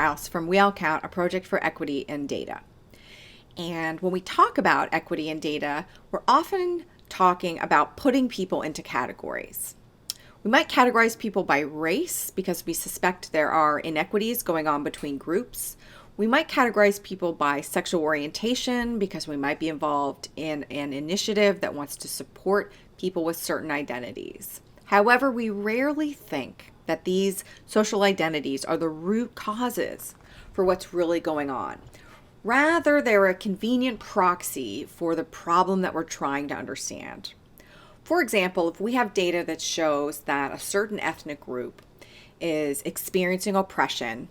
House from We Count, a project for equity in data. And when we talk about equity in data, we're often talking about putting people into categories. We might categorize people by race because we suspect there are inequities going on between groups. We might categorize people by sexual orientation because we might be involved in an initiative that wants to support people with certain identities. However, we rarely think that these social identities are the root causes for what's really going on. Rather, they're a convenient proxy for the problem that we're trying to understand. For example, if we have data that shows that a certain ethnic group is experiencing oppression,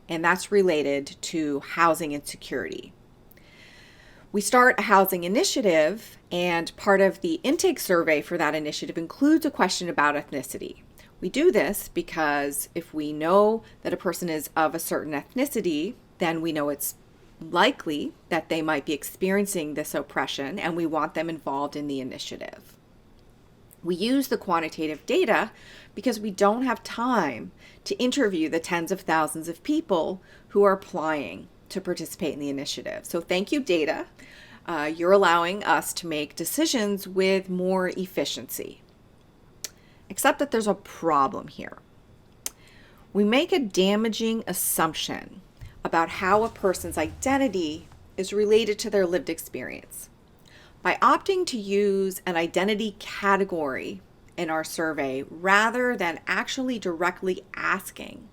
and that's related to housing insecurity, we start a housing initiative, and part of the intake survey for that initiative includes a question about ethnicity. We do this because if we know that a person is of a certain ethnicity, then we know it's likely that they might be experiencing this oppression, and we want them involved in the initiative. We use the quantitative data because we don't have time to interview the tens of thousands of people who are applying to participate in the initiative. So thank you, data. You're allowing us to make decisions with more efficiency. Except that there's a problem here. We make a damaging assumption about how a person's identity is related to their lived experience. By opting to use an identity category in our survey rather than actually directly asking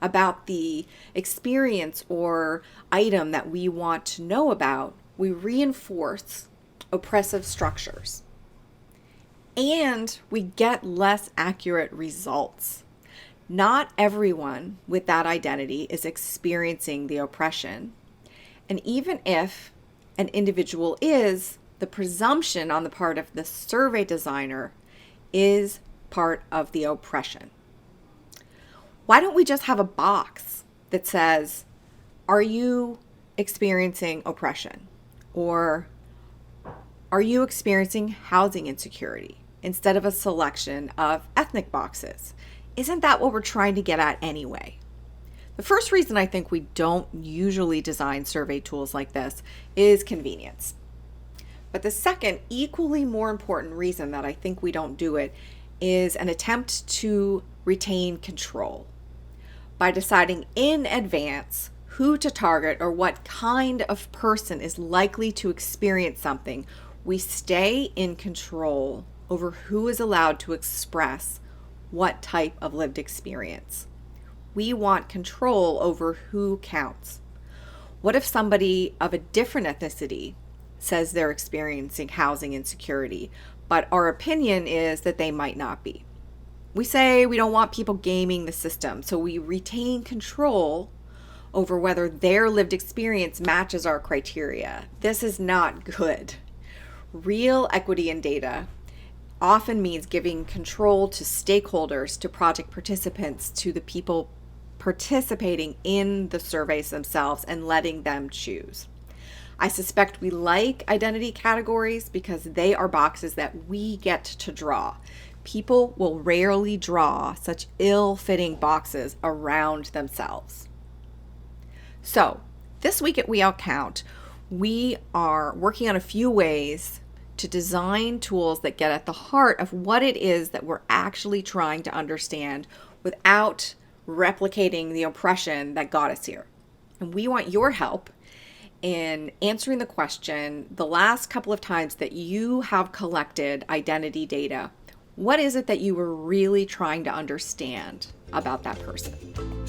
about the experience or item that we want to know about, we reinforce oppressive structures. And we get less accurate results. Not everyone with that identity is experiencing the oppression. And even if an individual is, the presumption on the part of the survey designer is part of the oppression. Why don't we just have a box that says, are you experiencing oppression? Or are you experiencing housing insecurity? Instead of a selection of ethnic boxes. Isn't that what we're trying to get at anyway? The first reason I think we don't usually design survey tools like this is convenience. But the second, equally more important reason that I think we don't do it is an attempt to retain control. By deciding in advance who to target or what kind of person is likely to experience something, we stay in control over who is allowed to express what type of lived experience. We want control over who counts. What if somebody of a different ethnicity says they're experiencing housing insecurity, but our opinion is that they might not be? We say we don't want people gaming the system, so we retain control over whether their lived experience matches our criteria. This is not good. Real equity in data often means giving control to stakeholders, to project participants, to the people participating in the surveys themselves, and letting them choose. I suspect we like identity categories because they are boxes that we get to draw. People will rarely draw such ill-fitting boxes around themselves. So, this week at We Count, we are working on a few ways to design tools that get at the heart of what it is that we're actually trying to understand without replicating the oppression that got us here. And we want your help in answering the question, the last couple of times that you have collected identity data, what is it that you were really trying to understand about that person?